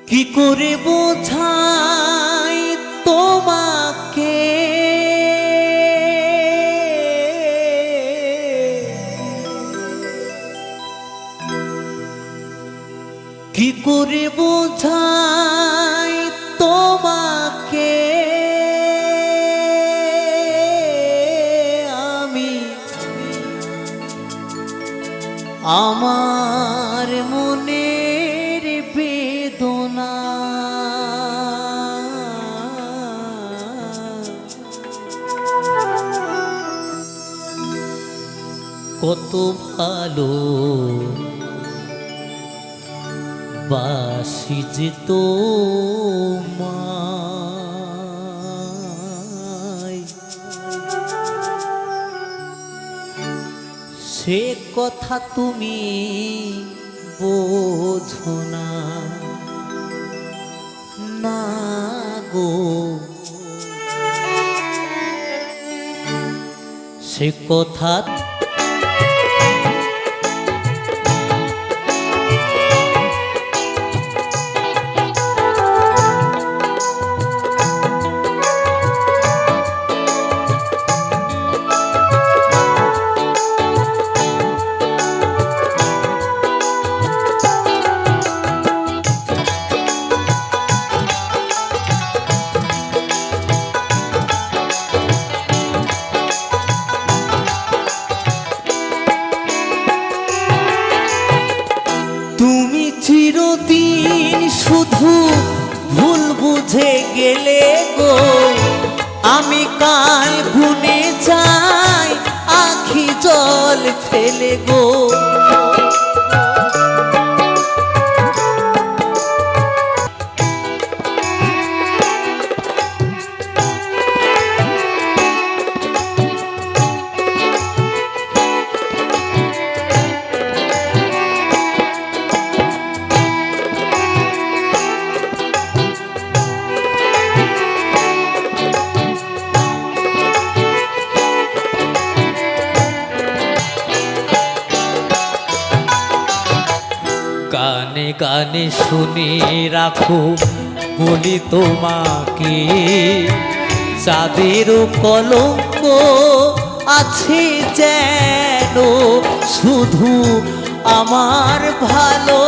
কি করে বোঝাই তোমাকে কি করে বোঝাই তোমাকে আমি আমার মনের বেদনা কত ভালো বাসি যে তোমায় সে কথা তুমি বোঝো না না গো সে কথা চিরদিন শুধু ভুল বুঝে গেলে গো আমি কাল গুনে যাই আখি জল ফেলে গো গানে গানে শুনে রাখো বলি তোমাকে চাঁদেরও কলঙ্ক আছে যেন শুধু আমার ভালো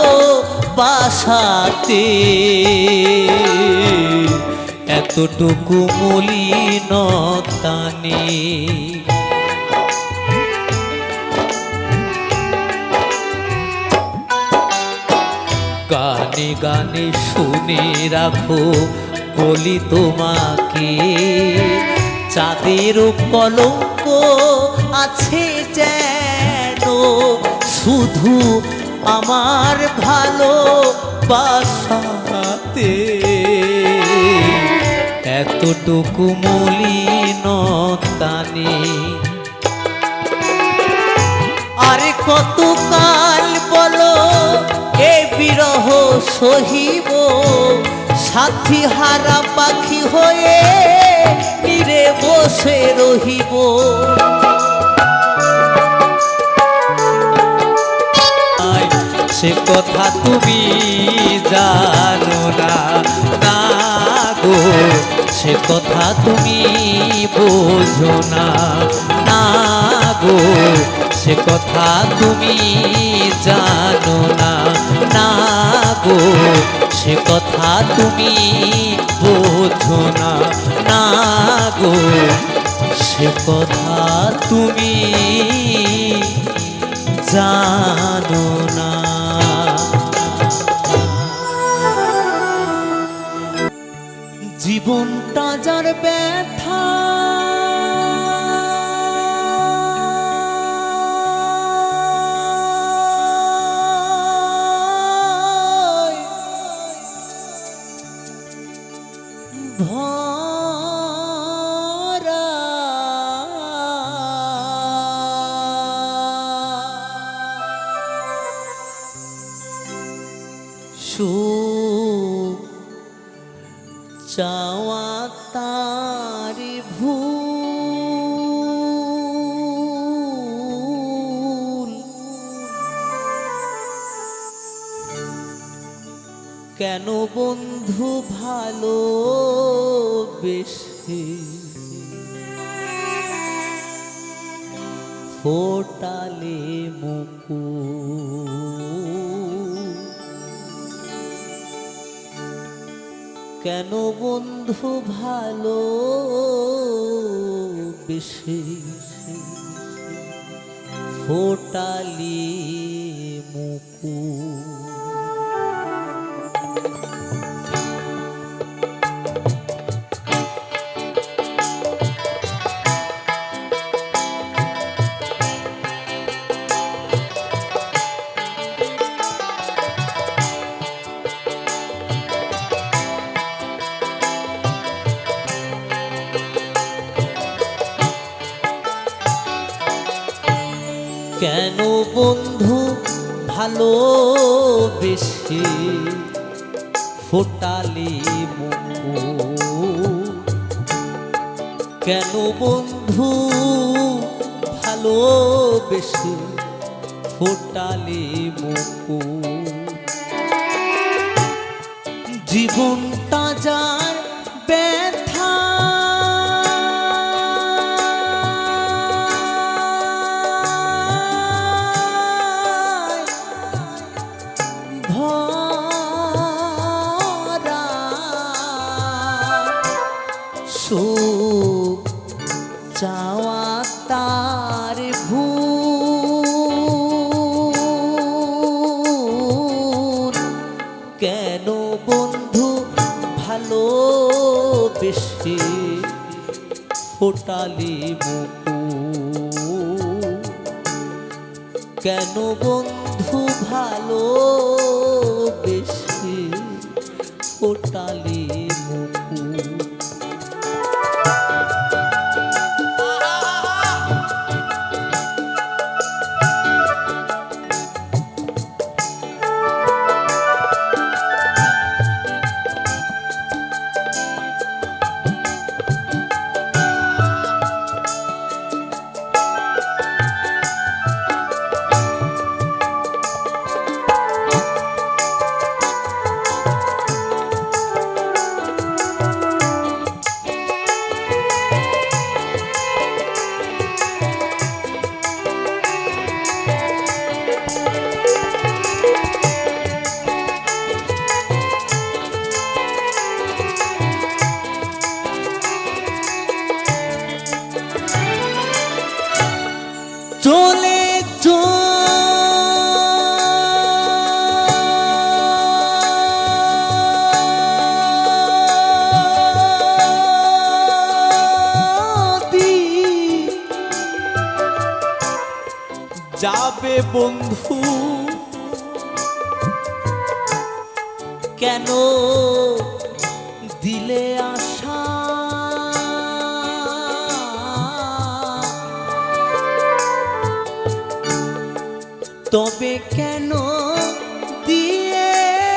বাসাতে এতটুকু মলিনতা নেই গানে গানে শুনে রাখো বলি তোমাকে চাঁদেরও কলঙ্ক আছে যেন শুধু আমার ভালো বাসাতে এতটুকু মলিনতা নেই আরে কত কাল বলো এ বিরহ সহিব সাথী হারা পাখি হয়ে নীরে বসে রহিব সে কথা তুমি জানো না না গো সে কথা তুমি বোঝো না না গো সে কথা তুমি জানো না না গো সে কথা তুমি বোঝো না না গো সে কথা তুমি জানো না জীবনটা যার ব্যথা ভরা সুখ চাওয়া তারি ভুল কেন বন্ধু ভালো বেশি ফোটালে মুকুট, কেন বন্ধু ভালো বেশি ফোটালি মুকুট। কেন বন্ধু ভালোবেসে ফোটালি মুকুট, কেন বন্ধু ভালোবেসে ফোটালি মুকুট। জীবনটা যার ব্যথা সুখ চাওয়া তার ভুল, কেন বন্ধু ভালোবেসে ফোটালি মুকুট, কেন বন্ধু ভালোবেসে ফোটালি মুকুট। চলে যাবে বন্ধু, কেন দিলে আশা, তবে কেন দিয়েছিলে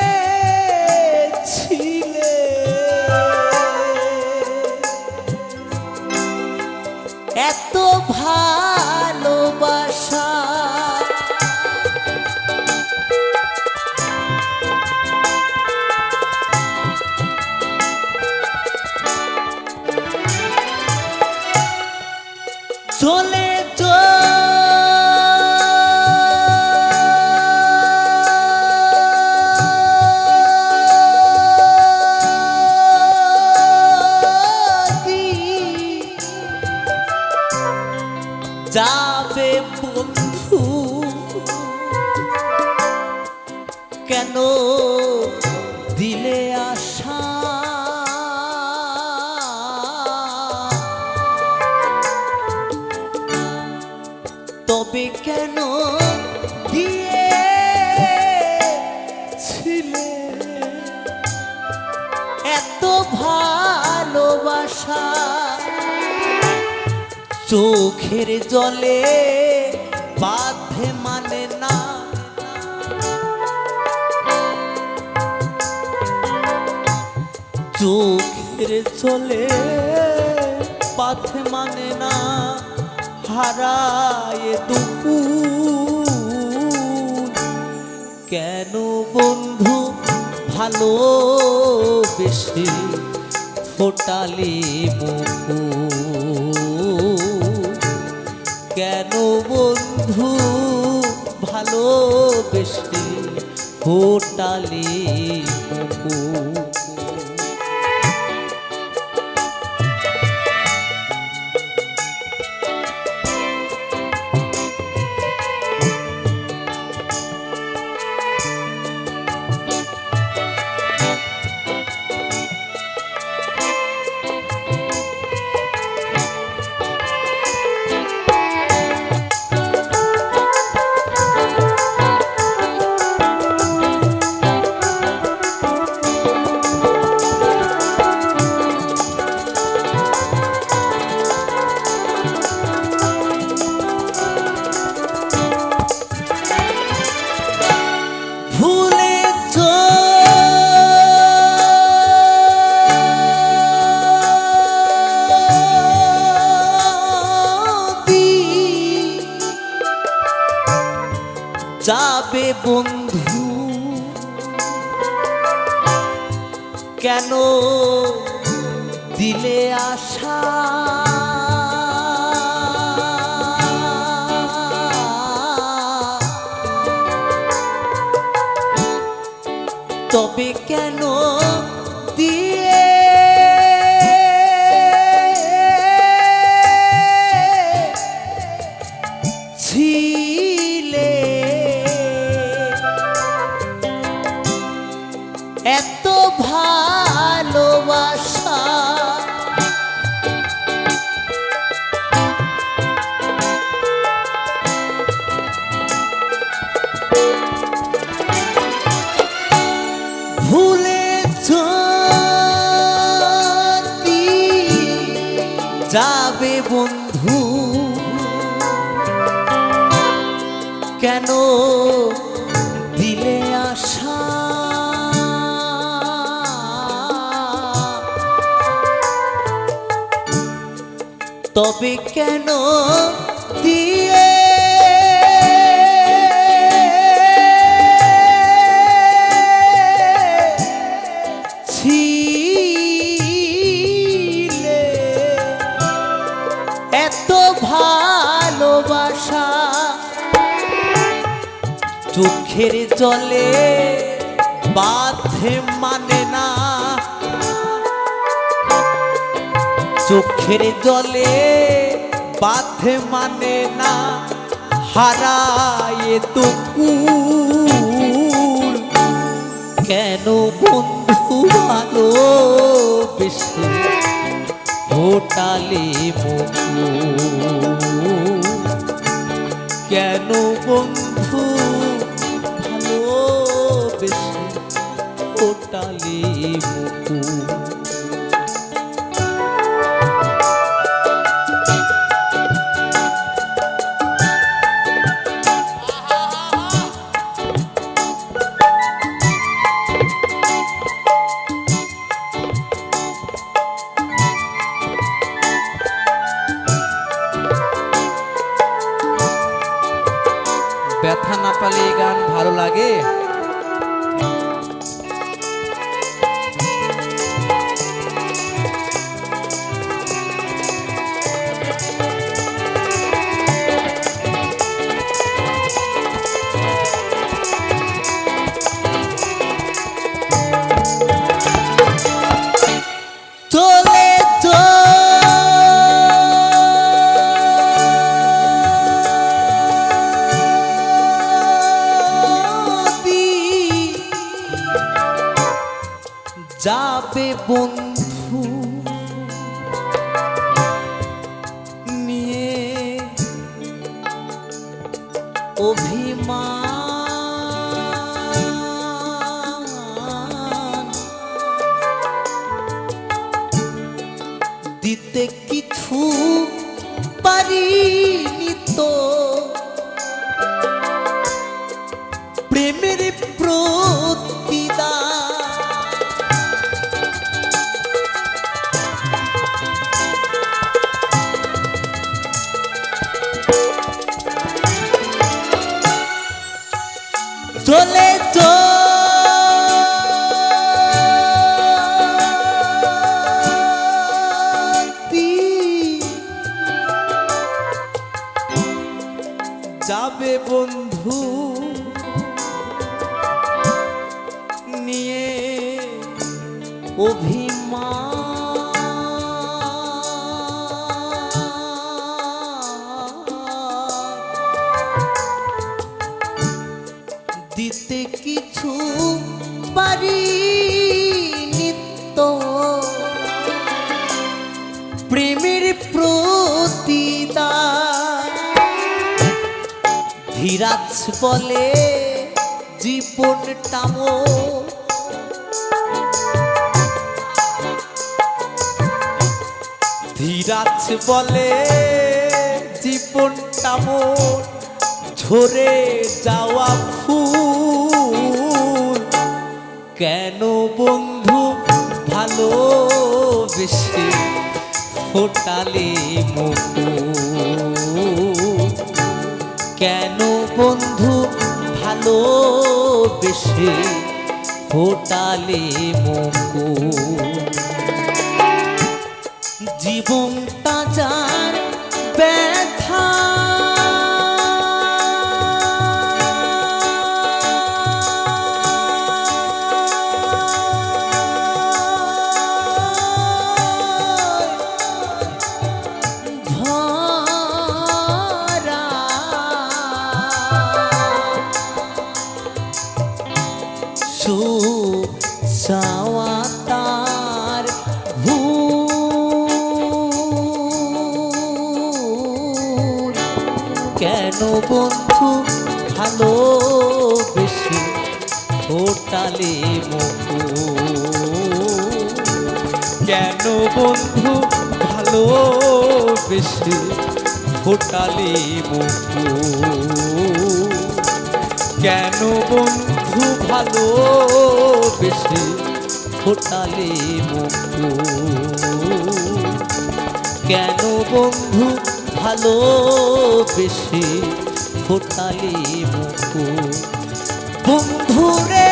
এত ভালোবাসা। চলে যাবে বন্ধু, কেন দিলে আশা, তবে কেন দিয়েছিলে এত ভালোবাসা। চোখের জলে বাঁধে মানে না, চোখের জলে বাঁধে মানে না, হারায় দুপুর, কেন বন্ধু ভালোবেসে ফোটালি মুকুল কেন বন্ধু ভালোবেসে ফোটালি মুকুল যাবে বন্ধু কেন দিলে আশা তবে কেন দিয়ে এত ভালোবাসা ভুলে যদি যাবে বন্ধু কেন দিলে আশা তবে কেন দিয়ে ছিলে এত ভালোবাসা চোখের জলে বাঁধে মানে না চোখের জলে বাঁধে মানে না হারায় তো কুল কেন বন্ধু ভালোবেসে ফোটালি মুকুল কেন বন্ধু ভালোবেসে ফোটালি মুকুল ব্যথা না পেলে এই গান ভালো লাগে চলে যাবে বন্ধু নিয়ে অভিমান দিতে কিছু পারিনি তো প্রেমের প্রতিদান চলে দিতে কিছু পারি নিত্য প্রেমের প্রতিদান। ধীরাজ বলে জীবনটা মোর, ধীরাজ বলে জীবনটা মোর ঝরে যাওয়া ফুল। কেন বন্ধু ভালোবেসে ফোটালে মুকুল? কেন বন্ধু ভালোবেসে ফোটালে মুকুল? জীবনটা যার ব্যথা ভরা, চাওয়া তার ভুল। কেন বন্ধু ভালোবেসে ফোটালে মুকুল? কেন বন্ধু ভালোবেসে ফোটালে মুকুল? কেন বন্ধু ভালোবেসে ফোটালে মুকুল? কেন বন্ধু ভালোবেসে ফোটালে মুকুল? বন্ধুরে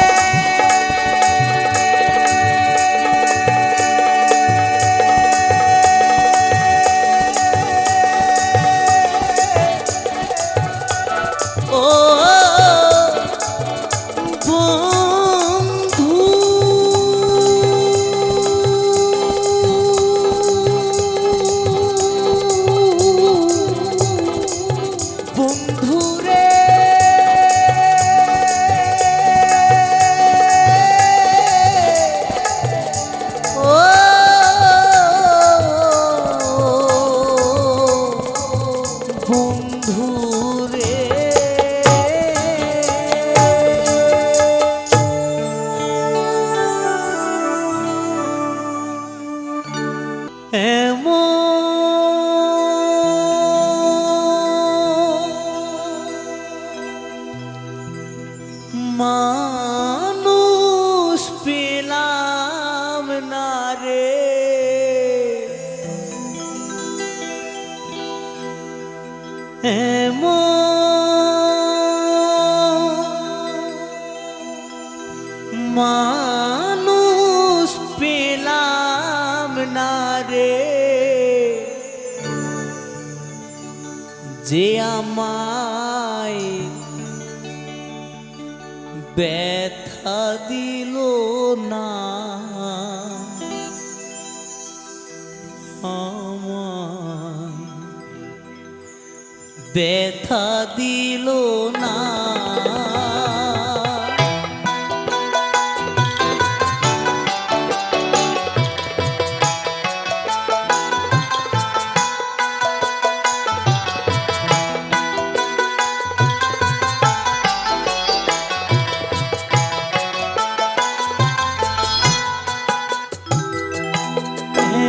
মানুষ পেলাম না রে, মানুষ পেলাম না রে, যে আমায় ব্যথা দিল না, আমায় ব্যথা দিল না।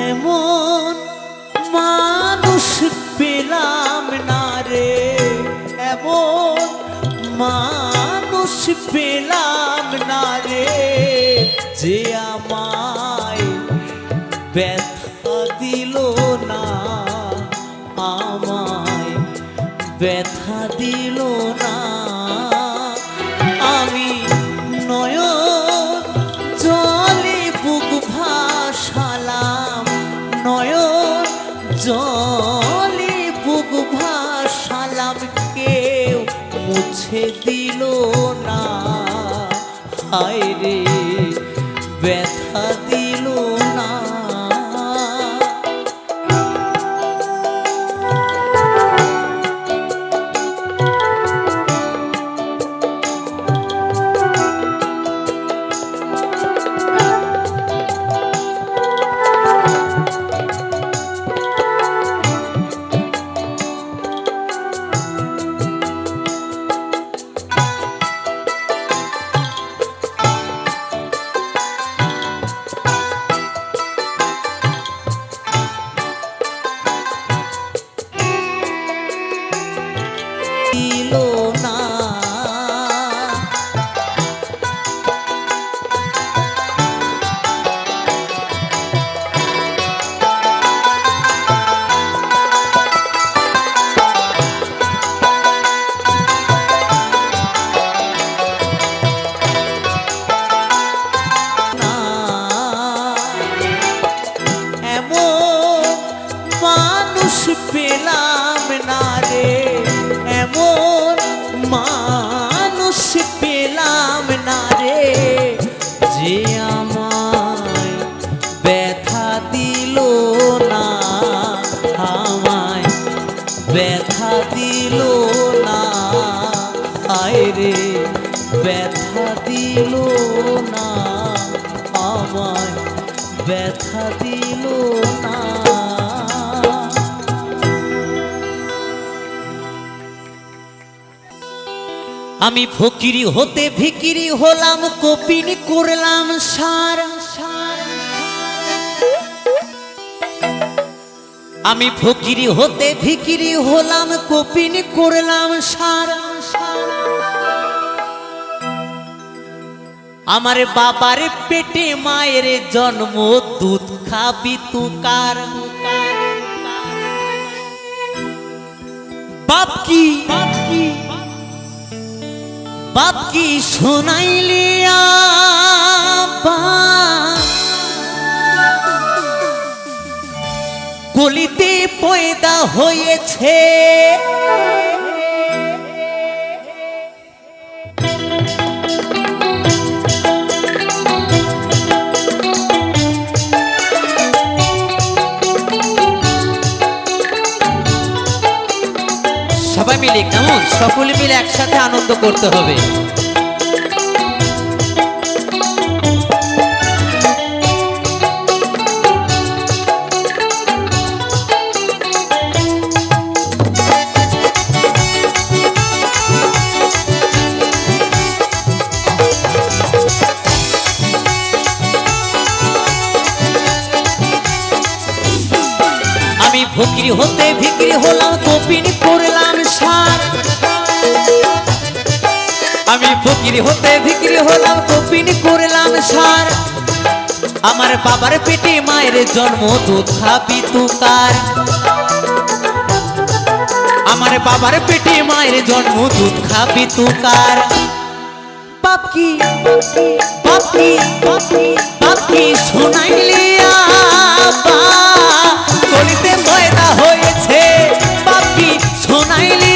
এমন মানুষ পেলাম না রে, এমন মানুষ পেলাম না রে, যে আমায় ব্যথা দিল না, আমায় ব্যথা দিল না। আমি নয়ন জলে বুক ভাসালাম, নয়ন জলে বুক ভাসালাম, কেউ মুছে দিল না। হায় রে ব্যথা দিল ব্যথা দিল না, আমায় ব্যথা দিল না। আমি ফকিরি হতে ভিকিরি হলাম, কপিন করলাম সার। আমি ফকিরি হতে ভিকিরি হলাম, কপিন করলাম সার। আমার বাবার পেটে মায়ের জন্ম, দুধ খাবি তুকার। বাপ কি বাপ কি শোনাইলি কলিতে পয়দা হয়েছে। সবাই মিলে কেমন, সকলে মিলে একসাথে আনন্দ করতে হবে। আমি ফকিরি হতে ভিকিরি হলাম, কপিন করলাম সার। আমি ফকিরি হতে ভিকিরি হলাম, কপিন করলাম সার। আমার বাবার পেটে মায়ের জন্ম, দুধ খাবি তুকার। আমার বাবার পেটে মায়ের জন্ম, দুধ খাবি তুকার। বাপ কি বাপ কি বাপ কি শোনাইলি কলিতে পয়দা হয়েছে। বাপ কি শোনাইলি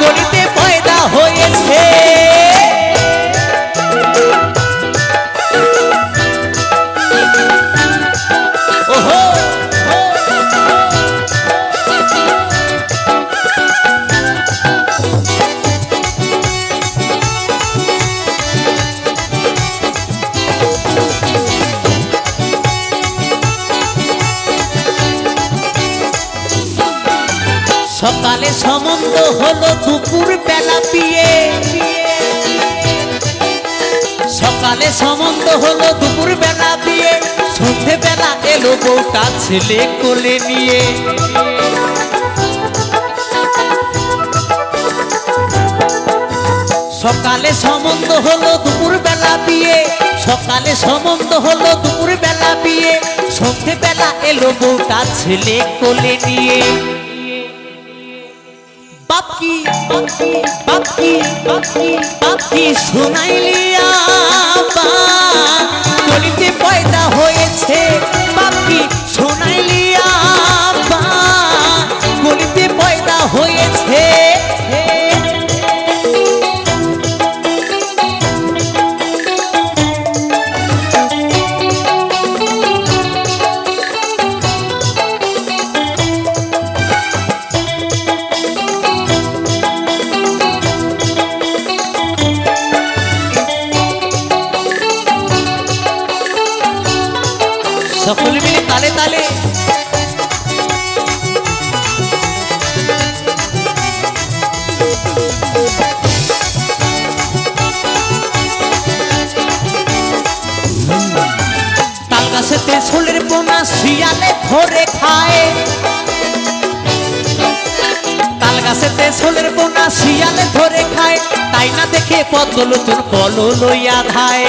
কলিতে পয়দা হয়েছে। ওহো সকালে সম্বন্ধ হলো, দুপুর বেলা বিয়ে। সকালে সম্বন্ধ হলো, দুপুর বেলা বিয়ে। সন্ধে বেলা এলো বউটা ছেলে কোলে নিয়ে। সকালে সম্বন্ধ হলো, দুপুর বেলা বিয়ে। সকালে সম্বন্ধ হলো, দুপুর বেলা বিয়ে। সন্ধে বেলা এলো বউটা ছেলে কোলে নিয়ে। বাপ কি বাপ কি বাপ কি শোনাইলি কলিতে পয়দা হয়েছে। বাপ কি শোনাইলি কলিতে পয়দা হয়েছে। সকলে মিলে তালে তালে। তাল গাছেতে ছোলের পোনা শিয়ালে ধরে খায়। তাল গাছেতে ছোলের পোনা শিয়ালে ধরে খায়। তাই না দেখে পদ্মলোচন কল লইয়া ধায়।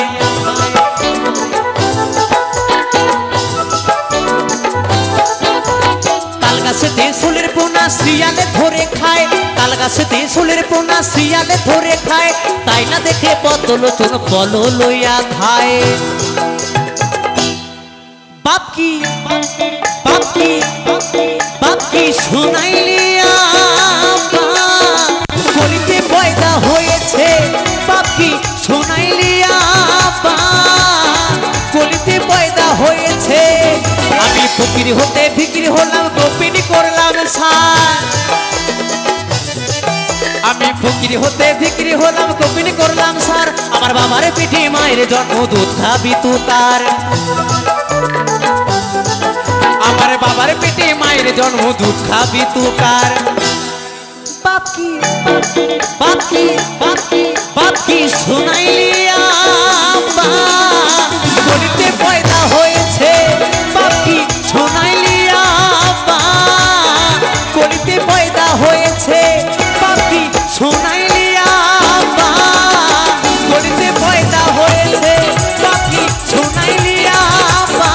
তাল গাছেতে ছোলের পোনা শিয়ালে ধরে খায়। তাল গাছেতে ছোলের পোনা শিয়ালে ধরে খায়। তাই না দেখে পদ্মলোচন কল লইয়া ধায়। বাপ কি বাপ কি বাপ কি শোনাইলি কলিতে পয়দা হয়েছে। বাপ কি শোনাইলি কলিতে পয়দা হয়েছে। আমি ফকিরি হতে ভিকিরি হলাম, কপিন করলাম সার। আমি আমি ফকির হতে ভিকিরি হলাম কপিন করলাম সার আমার বাবার পিঠে মায়ের জন্ম দুধ খাবি তু তার আমার বাবার পেটে মায়ের জন্ম দুধ খাবি তু কার বাপ কি বাপ কি বাপ কি বাপ কি শোনাইলি আব্বা গলিতে পয়দা হয়েছে বাপ কি শোনাইলি আব্বা গলিতে পয়দা হয়েছে বাপ কি শোনাইলি আব্বা গলিতে পয়দা হয়েছে বাপ কি শোনাইলি আব্বা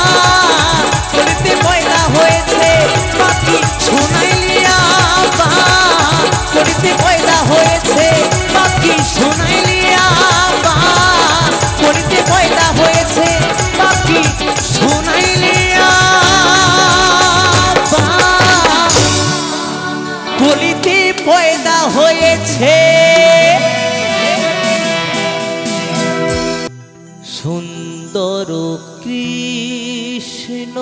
গলিতে পয়দা হয়েছে বাপ কি শোনাইলি আব্বা গলিতে পয়দা হয়েছে বাপ কি শোনাইলি আব্বা গলিতে পয়দা হয়েছে বাপ কি শোনাইলি আব্বা গলিতে পয়দা হয়েছে সুন্দর কৃষ্ণ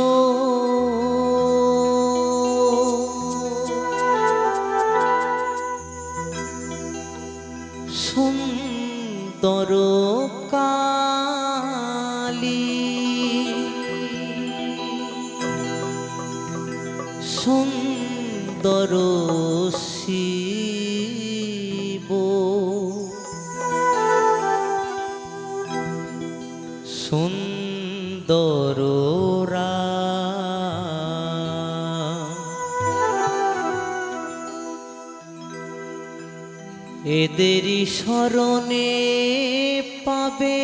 সুন্দর কালী সুন্দর শিব সুন্দর রাম এদেরই শরণে পাবে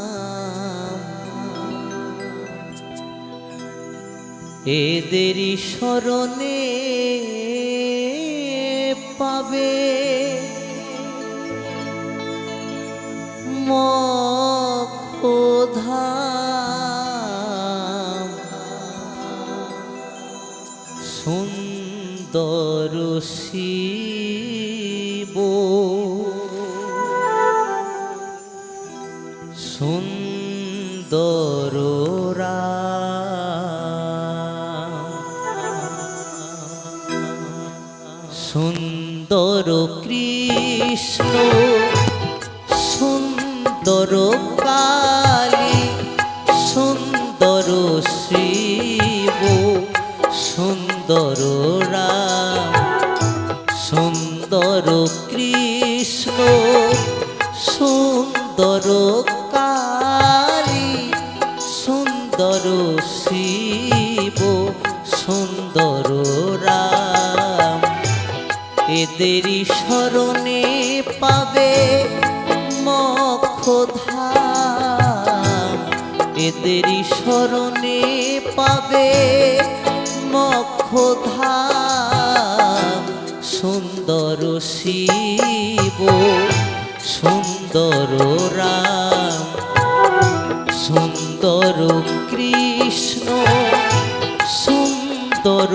মোক্ষধাম এদেরই শরণে পাবে মোক্ষধাম সুন্দর শিব সুন্দর রাম সুন্দর কৃষ্ণ সুন্দর কালী সুন্দর শিব সুন্দর রাম সুন্দর কৃষ্ণ সুন্দর কালী সুন্দর শিব সুন্দর রাম এদেরই শরণে পাবে মোক্ষধাম এদেরই শরণে পাবে মোক্ষধাম সুন্দর শিব সুন্দর রাম সুন্দর কৃষ্ণ সুন্দর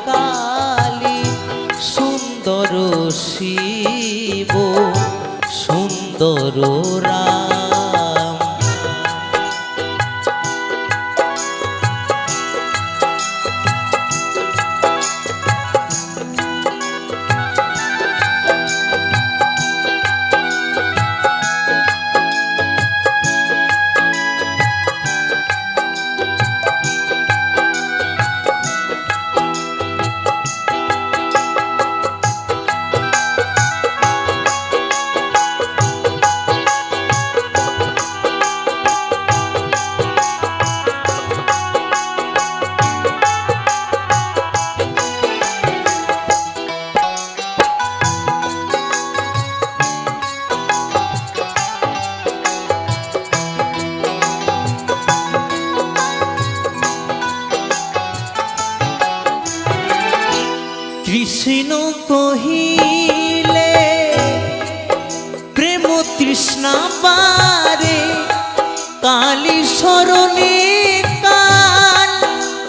কালী সুন্দর শিব সুন্দর রাম কৃষ্ণ কহিলে প্রেম তৃষ্ণা বারে কালী শরণে কাল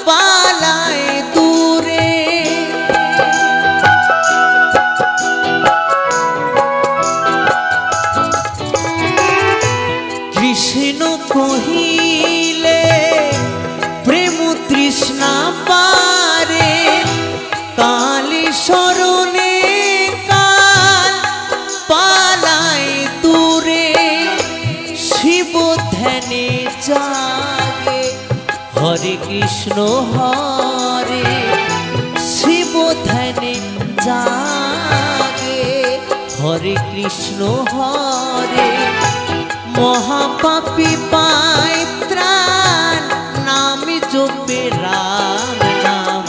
পালায় দূরে কৃষ্ণ কহিলে কৃষ্ণ হরে শিব ধ্যানে জাগে হরে কৃষ্ণ হরে মহাপাপী পায় ত্রাণ নামে জপে রাম নাম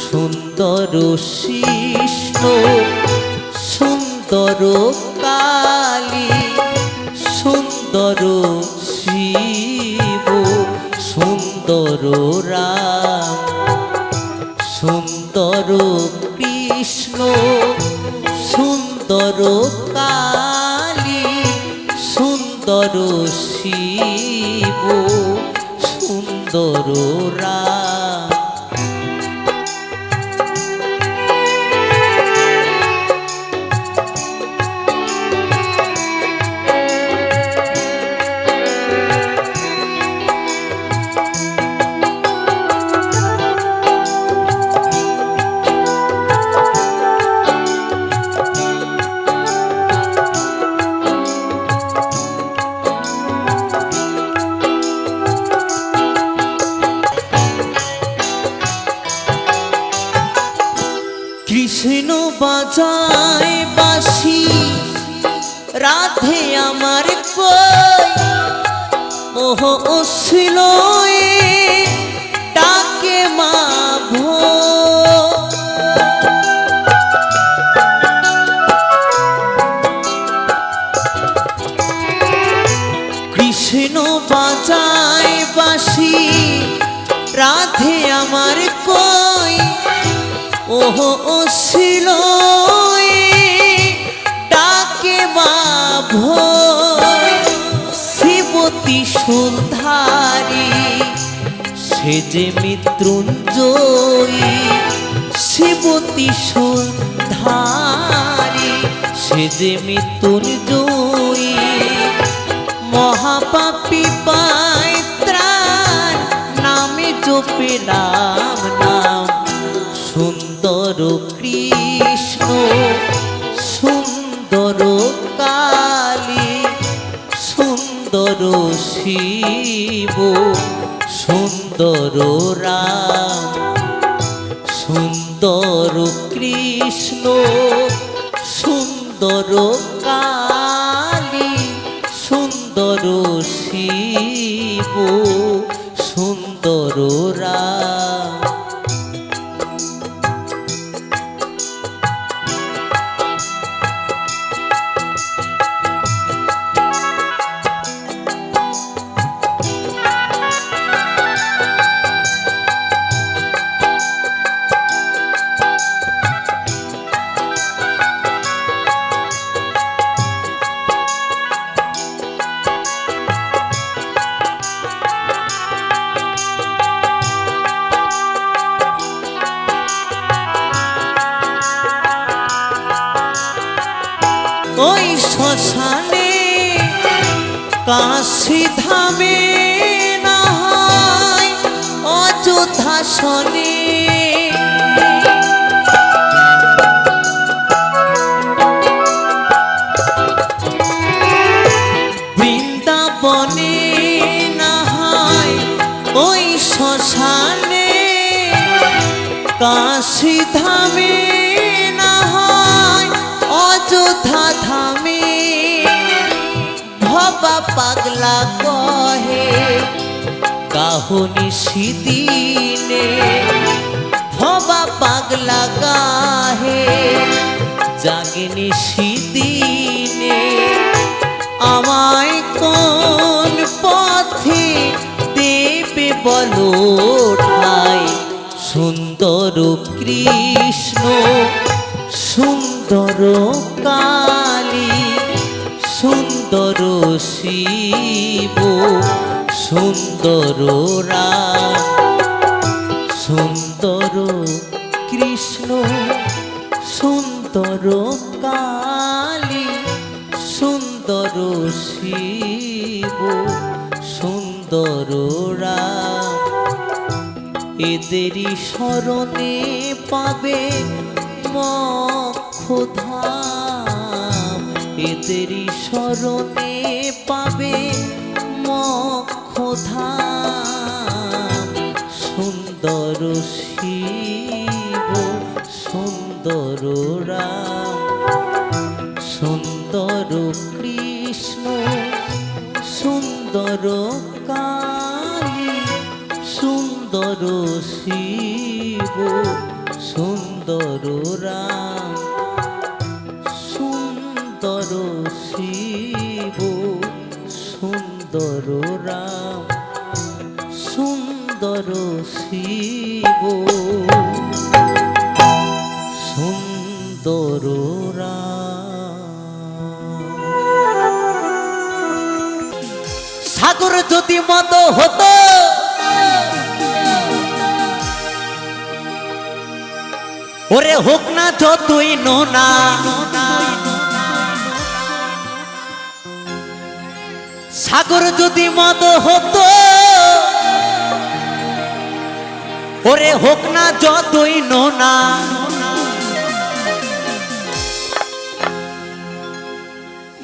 সুন্দর শিষ্ণ সুন্দর কালী সুন্দর শিব সুন্দর রাম সুন্দর কৃষ্ণ সুন্দর কালী সুন্দর শিব সুন্দর রাম। কৃষ্ণ বাজায় বাঁশি রাধে আমার কই মোহ অশ্লীল ডাকে মা ভো কৃষ্ণ বাজায় বাঁশি রাধে আমার কই ওহ অশ্লীল ডাকে মা ভোর শিবতী সুন্ধারী সে যে মৃত্যুঞ্জয়ী শিবতী সুন্ধারী সে যে মৃত্যুঞ্জয়ী মহাপাপী পায় ত্রাণ নামে জপে রাম নাম সুন্দর কৃষ্ণ সুন্দর কালী সুন্দর শিব সুন্দর রাম সুন্দর কৃষ্ণ সুন্দর কালী সুন্দর শিব সুন্দর রাম। ওই শ্মশানে কাশী ধামে না হয় অযোধ্যা শনে বৃন্দাবনে না হয় ওই শ্মশানে কাশী ধামে না হয় অযোধ্যা ধামে ভবা পাগলা কহে কাহনি সিদিনে ভবা পাগলা গাহে জাগিনি সিদিনে আমায় কোন পথে দেবে বলো ঠাই সুন্দর কৃষ্ণ সুন্দর কালী সুন্দর শিব সুন্দর রাম সুন্দর কৃষ্ণ সুন্দর কালী সুন্দর শিব সুন্দর রাম এদেরই শরণে পাবে মোক্ষধাম এদেরই শরণে পাবে মোক্ষধাম শিব সুন্দর রাম সুন্দর কৃষ্ণ সুন্দর কালী সুন্দর শিব সুন্দর রাম সুন্দর শিব সুন্দর রাম সুন্দর শিব সুন্দর সাগর যদি মদ হতো ওরে হোক না যতই নোনা সাগর যদি মদ হতো ওরে হোক না যতই নোনা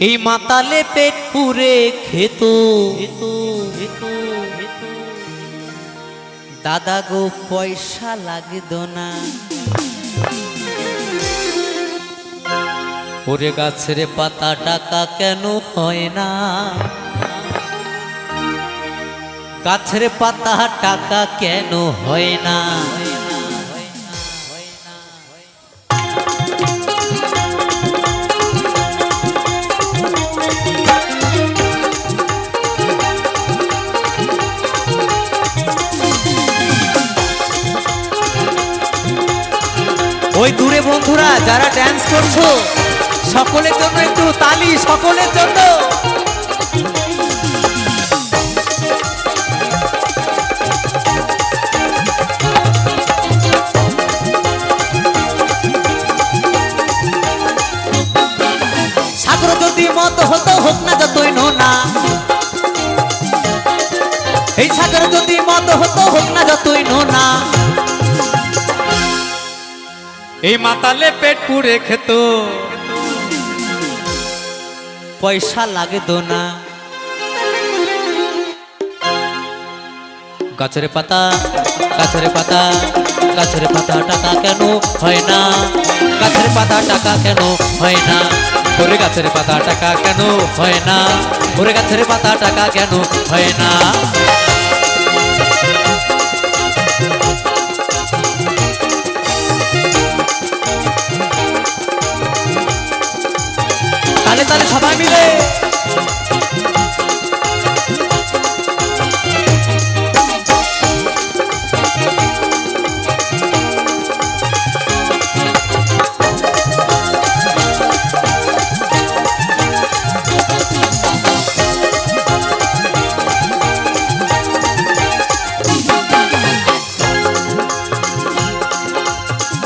এই মাতালে পেট পুরে খেত দাদা গো পয়সা লাগত না ওরে গাছের পাতা টাকা কেন হয় না গাছের পাতা টাকা কেন হয় না ওই দূরে বন্ধুরা যারা ড্যান্স করছো সকলের জন্য একটু তালি সকলের জন্য সাগর যদি মত হতো হোক না যতই নোনা এই সাগর যদি মত হতো হোক না যতই নোনা এই মাতালে পেট পুরে খেত পয়সা লাগে না গাছের পাতা গাছের পাতা গাছের পাতা টাকা কেন হয় না গাছের পাতা টাকা কেন হয় না ওরে গাছের পাতা টাকা কেন হয় না ওরে গাছের পাতা টাকা কেন হয় না তালে তালে সবাই মিলে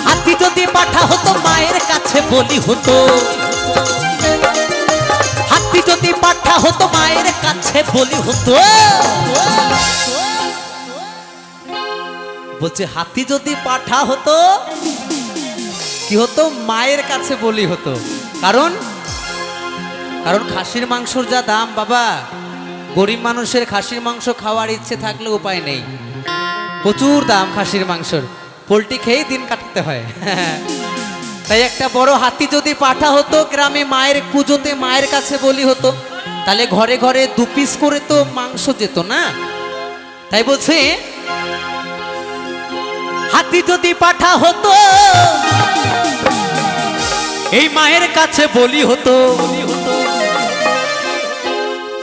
হাতি যদি পাঠা হতো মায়ের কাছে বলি হতো হাতি যদি পাঠা হতো মায়ের কাছে বলি হতো বলছে হাতি যদি পাঠা হতো কি হতো মায়ের কাছে বলি হতো কারণ কারণ খাসির মাংসর যা দাম বাবা গরিব মানুষের খাসির মাংস খাওয়ার ইচ্ছে থাকলে উপায় নেই প্রচুর দাম খাসির মাংসর পোলট্রি খেয়েই দিন কাটাতে হয় তাই একটা বড় হাতি যদি পাঠা হতো গ্রামে মায়ের পুজোতে মায়ের কাছে বলি হতো তাহলে ঘরে ঘরে 2 পিস করে তো মাংস যেত না তাই বলছে হাতি যদি পাঠা হতো এই মায়ের কাছে বলি হতো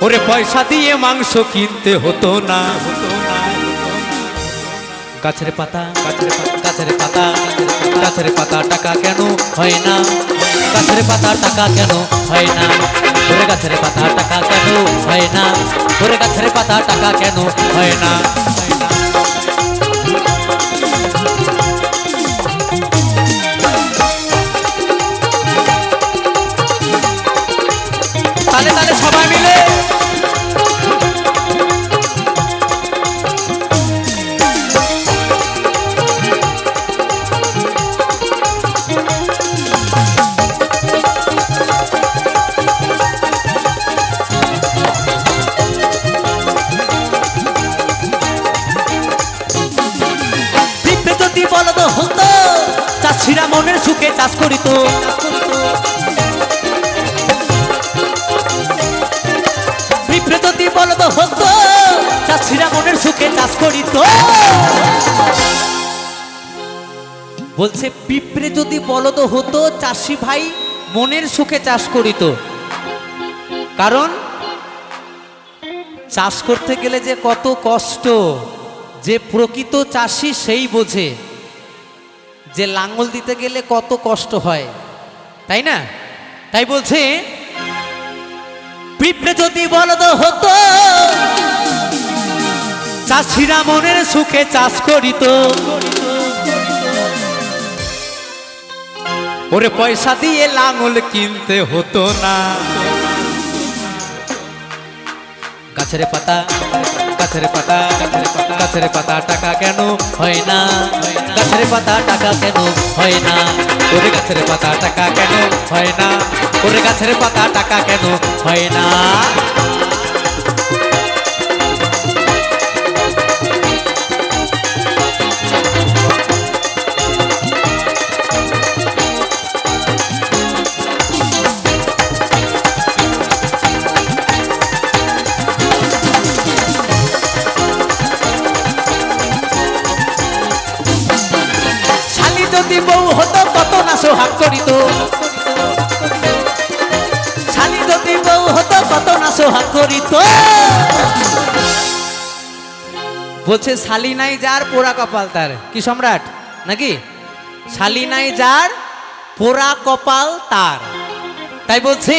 ওরে পয়সা দিয়ে মাংস কিনতে হতো না গাছের পাতা গাছের পাতা গাছের পাতা টাকা কেন হয় না গাছের পাতা টাকা কেন হয় না ওরে গাছের পাতা টাকা কেন হয় না ওরে গাছের পাতা টাকা কেন হয় না তালে তালে সবাই মিলে করিত। পিঁপড়ে যদি বলদ হতো চাষিরা মনের সুখে চাষ করিত। বলছে পিঁপড়ে যদি বলদ হতো চাষি ভাই মনের সুখে চাষ করিত। কারণ চাষ করতে গেলে যে কত কষ্ট, যে প্রকৃত চাষি সেই বোঝে যে লাঙ্গল দিতে গেলে কত কষ্ট হয়, তাই না? তাই বলছে পিঁপড়ে যদি বলদ হতো চাষিরা মনের সুখে চাষ করিত। ওরে পয়সা দিয়ে লাঙ্গল কিনতে হতো না। গাছের পাতা গাছের পাতা গাছের পাতা টাকা কেন হয় না? গাছের পাতা টাকা কেন হয় না? ওরে গাছের পাতা টাকা কেন হয় না? ওরে গাছের পাতা টাকা কেন হয় না? যদি বউ হতো কত না সোহাগ করিত। শালি যদি বউ হতো কত না সোহাগ করিত। বলছে শালি নাই যার পোড়া কপাল তার। কি সম্রাট নাকি? শালি নাই যার পোড়া কপাল তার। তাই বলছে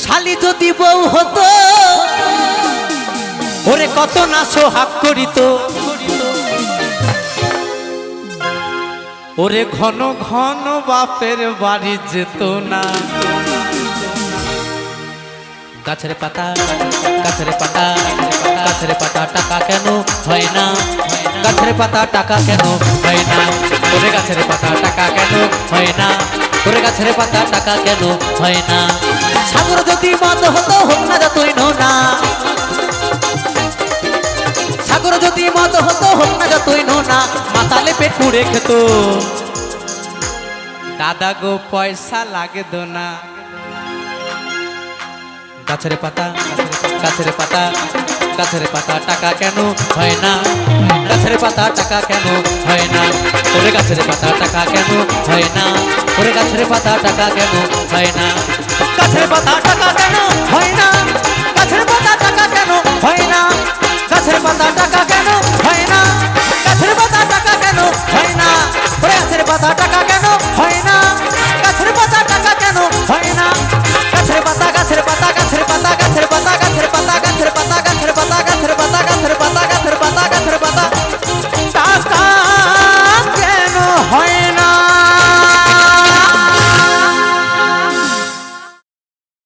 শালি যদি বউ হতো ওরে কত না সোহাগ করিত। ওরে ঘন ঘন বাপের বাড়ি যেত না। গাছের পাতা গাছের পাতা গাছের পাতা টাকা কেন হয় না? গাছের পাতা টাকা কেন হয় না? ওরে গাছের পাতা টাকা কেন হয় না? ওরে গাছের পাতা টাকা কেন হয় না? সাগর যদি মদ হতো হোক না যতই নোনা। সাগর যদি মদ হতো হোক না যতই নোনা। মাতালে পেট পুড়ে খেত। দাদা গো পয়সা লাগে দোনা। গাছের পাতা গাছের পাতা গাছের পাতা টাকা কেন হয় না? গাছের পাতা টাকা কেন হয় না? ওরে গাছের পাতা টাকা কেন হয় না? ওরে গাছের পাতা টাকা কেন হয় না? গাছের পাতা টাকা কেন হয় না? গাছের পাতা টাকা কেন হয় না? গাছের পাতা টাকা